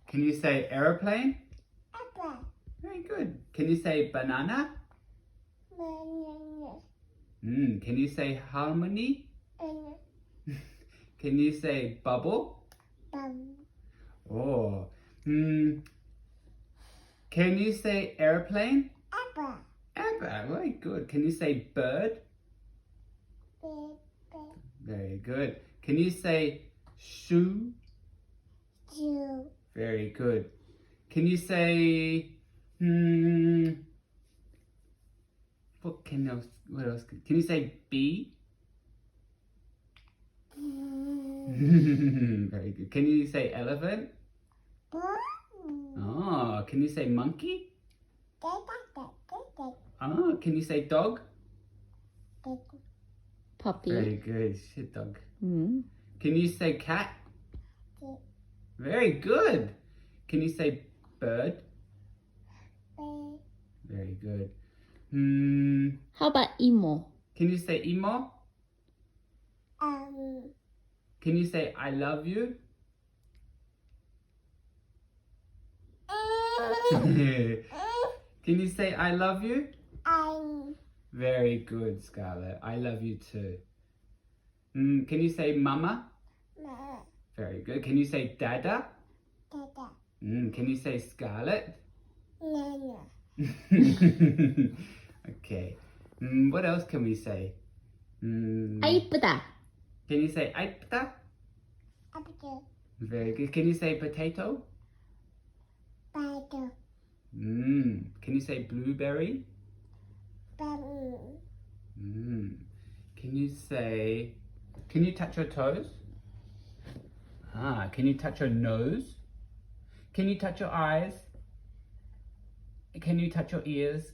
Can you say aeroplane? Apple. Very good. Can you say banana? Banana. Can you say harmony? Banana. Can you say bubble? Bum. Oh. Can you say airplane? Apple. Very good. Can you say bird? Baby. Very good. Can you say shoe? Shoe. Very good. Can you say what else? Can you say bee? Very good. Can you say elephant? Oh, can you say monkey? Oh, can you say dog? Puppy. Very good. Shit dog. Mm. Can you say cat? Very good. Can you say bird? Very good. How about emo? Can you say emo? Can you say I love you? Can you say I love you? Very good, Scarlett. I love you too. Can you say mama? Very good. Can you say dada? Can you say Scarlett? Okay. What else can we say? 아 이쁘다. Can you say aipta? Very good. Can you say potato? Can you say blueberry? Can you say... Can you touch your toes? Can you touch your nose? Can you touch your eyes? Can you touch your ears?